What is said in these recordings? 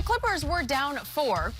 the Clippers were down 4.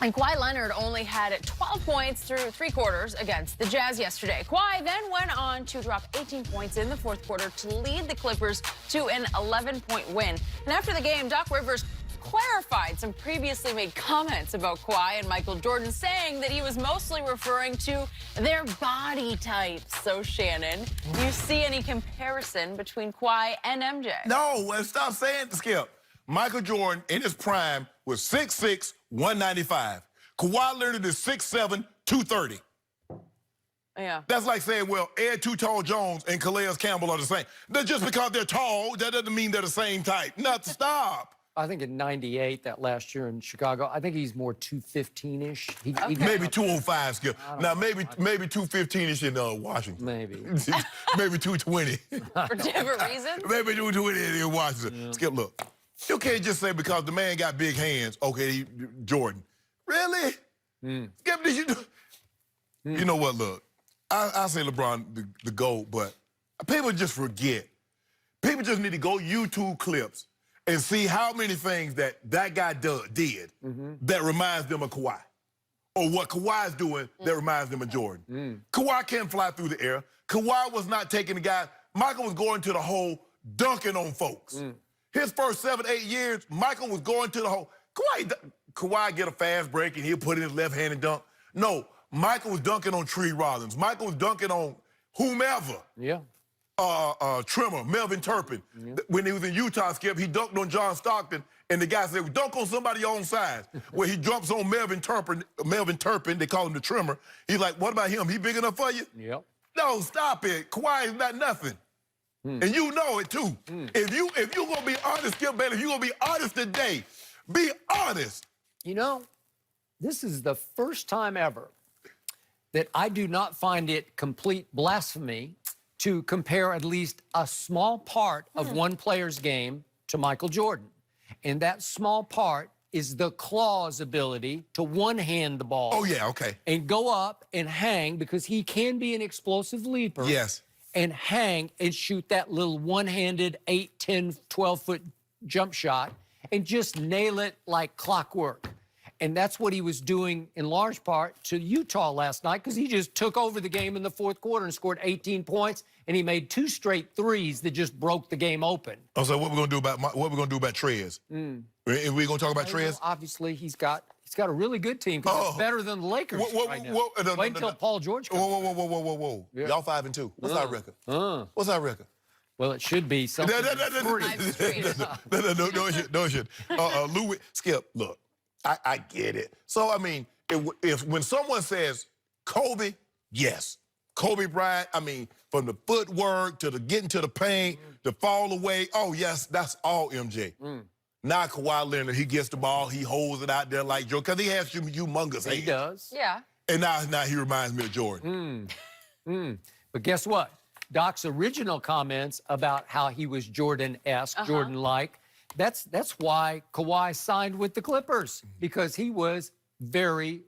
And Kawhi Leonard only had 12 points through 3 quarters against the Jazz yesterday. Kawhi then went on to drop 18 points in the 4th quarter to lead the Clippers to an 11-point win. And after the game, Doc Rivers clarified some previously made comments about Kawhi and Michael Jordan, saying that he was mostly referring to their body types. So, Shannon, do you see any comparison between Kawhi and MJ? No, well, stop saying it, Skip. Michael Jordan, in his prime, was 6'6", 195. Kawhi Leonard is 6'7", 230. Yeah. That's like saying, well, Ed Too Tall Jones and Calais Campbell are the same. Just because they're tall, that doesn't mean they're the same type. Stop. I think in '98, that last year in Chicago, I think he's more 215-ish. Maybe 205, Skip. Now, maybe 215-ish in Washington. Maybe. Maybe 220. For different reasons? Maybe 220 in Washington. Yeah. Skip, look. You can't just say because the man got big hands, okay, Jordan. Really? Skip, did you do? You know what, look. I say LeBron the GOAT, but people just forget. People just need to go YouTube clips and see how many things that guy did that reminds them of Kawhi. Or what Kawhi's doing that reminds them of Jordan. Kawhi can't fly through the air. Kawhi was not taking the guy. Michael was going to the hole, dunking on folks. His first 7, 8 years, Michael was going to the hole. Kawhi get a fast break and he'll put in his left hand and dunk. No, Michael was dunking on Tree Rollins. Michael was dunking on whomever. Yeah. Trimmer, Melvin Turpin. When he was in Utah, Skip, he dunked on John Stockton, and the guy said, well, dunk on somebody your own size. Where he jumps on Melvin Turpin, they call him the Trimmer. He's like, what about him? He big enough for you? Yep. No, stop it. Kawhi is not nothing. And you know it, too. If you're going to be honest, Skip Bayless, if you're going to be honest today, be honest. You know, this is the first time ever that I do not find it complete blasphemy to compare at least a small part of one player's game to Michael Jordan. And that small part is the claw's ability to one-hand the ball. Oh, yeah, okay. And go up and hang, because he can be an explosive leaper. Yes. And hang and shoot that little one-handed 8, 10, 12-foot jump shot and just nail it like clockwork. And that's what he was doing in large part to Utah last night, because he just took over the game in the 4th quarter and scored 18 points, and he made 2 straight threes that just broke the game open. Oh, so what we're gonna do about Trez? Are we gonna talk about Trez? Obviously, he's got a really good team. It's better than the Lakers right now. Wait until Paul George comes. Whoa. Yeah. Y'all 5-2. What's our record? What's our record? Well, it should be something. No, it should. Louis, Skip, look. I get it. So, I mean, when someone says Kobe, yes. Kobe Bryant, I mean, from the footwork to the getting to the paint, the fall away, oh, yes, that's all MJ. Now Kawhi Leonard, he gets the ball, he holds it out there like Joe, because he has humongous hands. He does. Yeah. And now he reminds me of Jordan. But guess what? Doc's original comments about how he was Jordan-esque, Jordan-like, that's why Kawhi signed with the Clippers, because he was he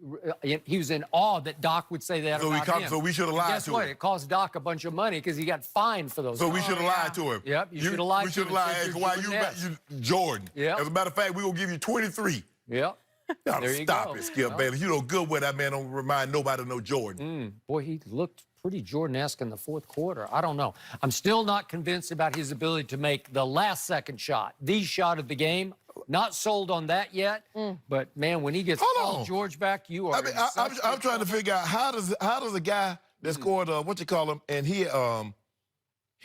was in awe that Doc would say that about him. So we should have lied to him. Guess what? It cost Doc a bunch of money because he got fined for those. So we should have lied to him. Yep, you should have lied to him. We should have lied. Hey, Kawhi, you Jordan. Yep. As a matter of fact, we're going to give you 23. Yep. There you Stop go. it, Skip Bayless. You know good well that man don't remind nobody of no Jordan. Boy, he looked pretty Jordan-esque in the 4th quarter. I don't know. I'm still not convinced about his ability to make the last-second shot, the shot of the game. Not sold on that yet, but man, when he gets Paul George back, you are. I'm trying to figure out how does a guy that scored and he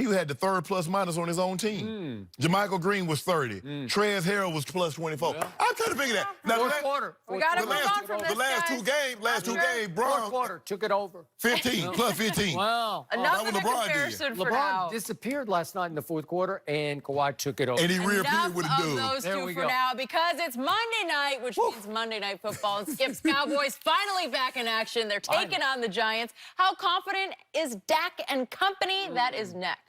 had the 3rd plus minus on his own team. JaMychal Green was 30. Trez Harrell was plus 24. Yeah. I'm trying to figure that. Now, 4th quarter. We got to move on from this, the last guys. two games, Bron. 4th quarter took it over. 15, plus 15. Wow. Enough that of was the LeBron comparison did. for LeBron now. disappeared last night in the 4th quarter, and Kawhi took it over. And he reappeared Enough with a of dude. those There two we for go. now, because it's Monday night, which means Monday Night Football. And Skip's Cowboys finally back in action. They're taking on the Giants. How confident is Dak and company? That is next.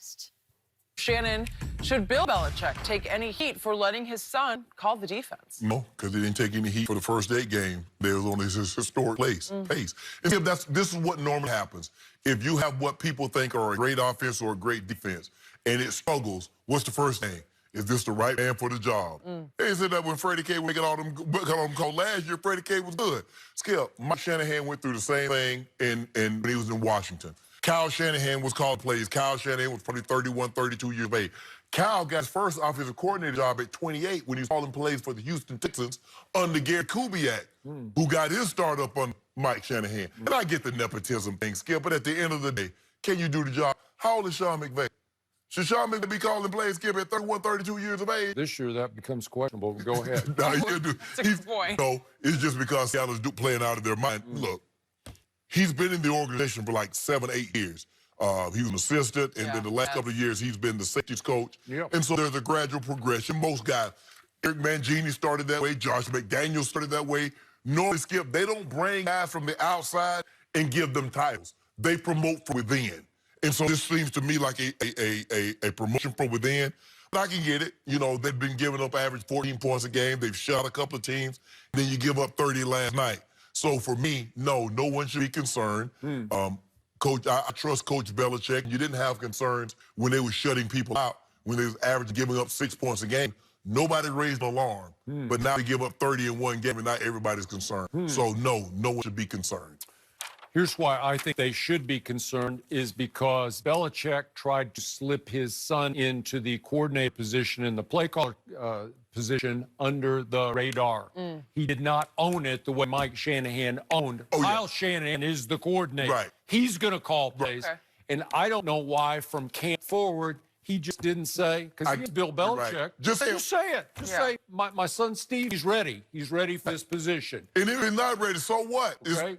Shannon, should Bill Belichick take any heat for letting his son call the defense? No, because he didn't take any heat for the first 8 games. They was on his historic pace. This is what normally happens. If you have what people think are a great offense or a great defense, and it struggles, what's the first thing? is this the right man for the job? They said that when Freddie K was making all them calls last year, Freddie K was good. Skip, Mike Shanahan went through the same thing when he was in Washington. Kyle Shanahan was calling plays. Kyle Shanahan was probably 31, 32 years of age. Kyle got his first offensive coordinator job at 28 when he was calling plays for the Houston Texans under Gary Kubiak, who got his start up on Mike Shanahan. And I get the nepotism thing, Skip, but at the end of the day, can you do the job? How old is Sean McVay? Should Sean McVay be calling plays, Skip, at 31, 32 years of age? This year, that becomes questionable. Go ahead. No, That's a good point. No, it's just because Seattle's playing out of their mind. Look, he's been in the organization for like 7, 8 years. He was an assistant, and then the last couple of years, he's been the safeties coach. Yep. And so there's a gradual progression. Most guys, Eric Mangini started that way. Josh McDaniels started that way. Normally, Skip, they don't bring guys from the outside and give them titles. They promote from within. And so this seems to me like a promotion from within. But I can get it. You know, they've been giving up average 14 points a game. They've shot a couple of teams. Then you give up 30 last night. So for me, no one should be concerned. Coach, I trust Coach Belichick. You didn't have concerns when they were shutting people out, when they was average giving up 6 points a game. Nobody raised an alarm. But now they give up 30 in one game, and not everybody's concerned. So no one should be concerned. Here's why I think they should be concerned is because Belichick tried to slip his son into the coordinator position and the play caller position under the radar. He did not own it the way Mike Shanahan owned. Kyle Shanahan is the coordinator. Right. He's going to call plays. Okay. And I don't know why from camp forward he just didn't say, because he's Bill Belichick. Right. Just say it. Just say, my son Steve, he's ready. He's ready for this position. And if he's not ready, so what? Okay.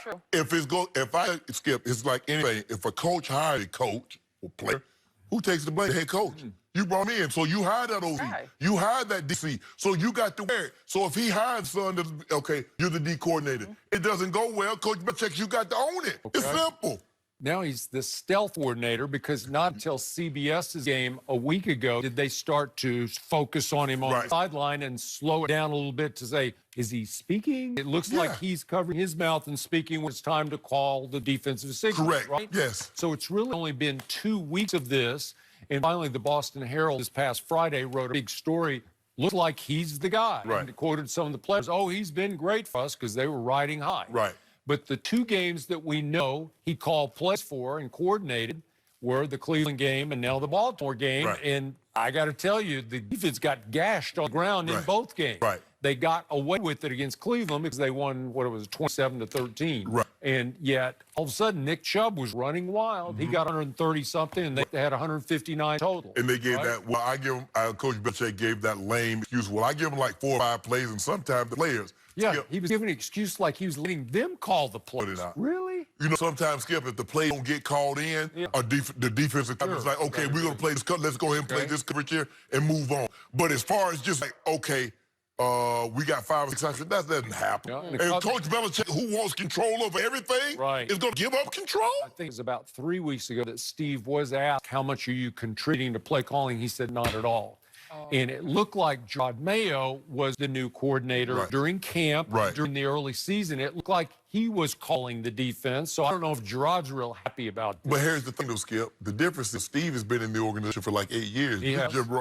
True. If I skip, it's like anything. If a coach hired a coach or player, who takes the blame? The head coach. You brought me in, so you hired that OC. Right. You hired that DC, so you got to wear it. So if he hired son, okay, you're the D coordinator. It doesn't go well, Coach Belichick, you got to own it. Okay. It's simple. Now he's the stealth coordinator because not until CBS's game a week ago did they start to focus on him on the sideline and slow it down a little bit to say, is he speaking? It looks like he's covering his mouth and speaking when it's time to call the defensive signal. Correct, right? Yes. So it's really only been 2 weeks of this. And finally, the Boston Herald this past Friday wrote a big story. Looked like he's the guy. Right. And quoted some of the players. Oh, he's been great for us because they were riding high. Right. But the 2 games that we know he called plays for and coordinated were the Cleveland game and now the Baltimore game. Right. And I got to tell you, the defense got gashed on the ground in both games. Right. They got away with it against Cleveland because they won, 27-13. Right. And yet, all of a sudden, Nick Chubb was running wild. He got 130-something, and they had 159 total. And they gave that, well, I give them, Coach Belichick gave that lame excuse. Well, I give them like 4 or 5 plays, and sometimes the players. Yeah, Skip, he was giving an excuse like he was letting them call the plays. Really? You know, sometimes, Skip, if the play don't get called in, the defensive coach is like, okay, we're going to play this cut. Let's go ahead and play this coverage here and move on. But as far as just like, okay, we got 5 or 6 actions, that doesn't happen. Yeah, and Coach Belichick, who wants control over everything, is going to give up control? I think it was about 3 weeks ago that Steve was asked, how much are you contributing to play calling? He said, not at all. And it looked like Gerard Mayo was the new coordinator during camp, during the early season. It looked like he was calling the defense. So I don't know if Gerard's real happy about this. But here's the thing, though, Skip. The difference is Steve has been in the organization for like 8 years.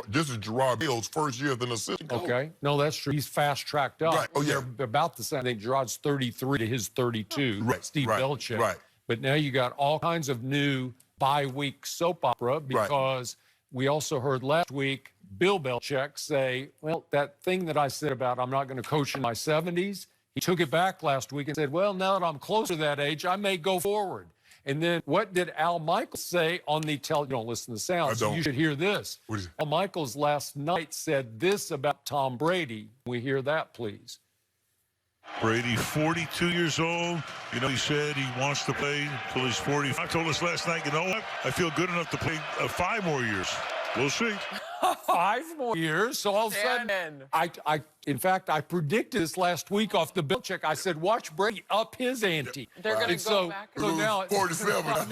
This is Gerard Mayo's first year as an assistant coach. Okay. No, that's true. He's fast-tracked up. Right. Oh, yeah. They're about the same. I think Gerard's 33 to his 32. Steve Belichick. Right. But now you got all kinds of new bye-week soap opera because we also heard last week Bill Belichick say, well, that thing that I said about I'm not going to coach in my 70s, he took it back last week and said, well, now that I'm closer to that age, I may go forward. And then what did Al Michaels say on the you don't listen to sound, so you should hear this. Al Michaels last night said this about Tom Brady. We hear that, please. Brady, 42 years old. You know, he said he wants to play until he's 40. I told us last night, you know what? I feel good enough to play 5 more years. We'll see. 5 more years. So all of a sudden, in fact, I predicted this last week off the Belichick. I said, watch Brady up his ante. They're going to go back. So now 47.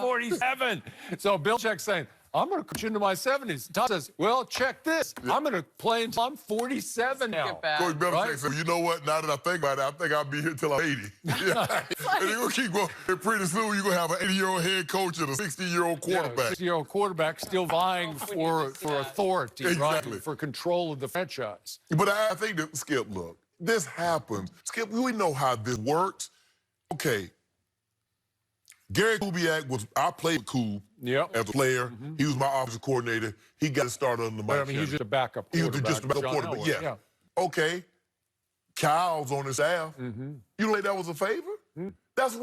47. So Belichick's saying, I'm going to coach into my 70s. Tom says, well, check this. I'm going to play until I'm 47 now. Coach Belichick Right? said, you know what? Now that I think about it, I think I'll be here till I'm 80. Yeah. And they're going to keep going. And pretty soon you're going to have an 80-year-old head coach and a 60-year-old quarterback. 60-year-old quarterback still vying for authority, Exactly. right? For control of the franchise. But I think that, Skip, look, this happens. Skip, we know how this works. Okay. Gary Kubiak I played with Kube as a player. He was my offensive coordinator. He got started under Mike But, he was just a backup He quarterback. was just a backup quarterback, yeah. Okay. Kyle's on his staff. You don't think that was a favor? That's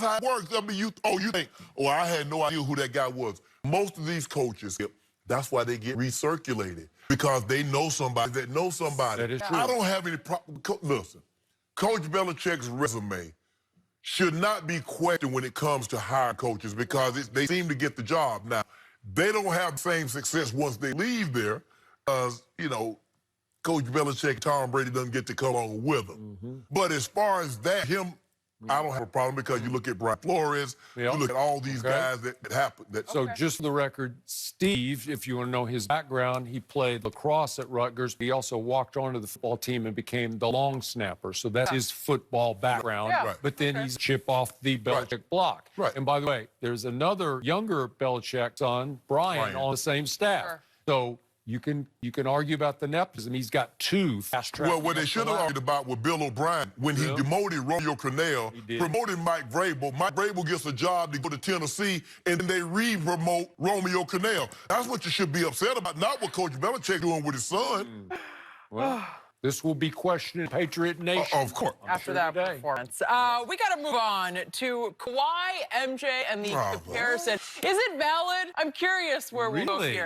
how it works. I mean, you think, I had no idea who that guy was. Most of these coaches, that's why they get recirculated, because they know somebody that knows somebody. That is true. I don't have any problem. Listen, Coach Belichick's resume should not be questioned when it comes to hiring coaches, because they seem to get the job. Now, they don't have the same success once they leave there, because, Coach Belichick, Tom Brady doesn't get to come along with them. But as far as that, I don't have a problem, because you look at Brian Flores, you look at all these guys that happen. So just for the record, Steve, if you want to know his background, he played lacrosse at Rutgers. He also walked onto the football team and became the long snapper. So that's his football background. Right. But then he's chip off the Belichick block. Right. And by the way, there's another younger Belichick son, Brian, on the same staff. So you can argue about the nepotism. He's got two fast-track. Well, what they should have argued about with Bill O'Brien, when he demoted Romeo Crennel, promoted Mike Vrabel. Mike Vrabel gets a job to go to Tennessee, and then they re-promote Romeo Crennel. That's what you should be upset about, not what Coach Belichick doing with his son. Well, this will be questioned in Patriot Nation. Of course. After that performance. We got to move on to Kawhi, MJ, and the comparison. Is it valid? I'm curious where we'll go here.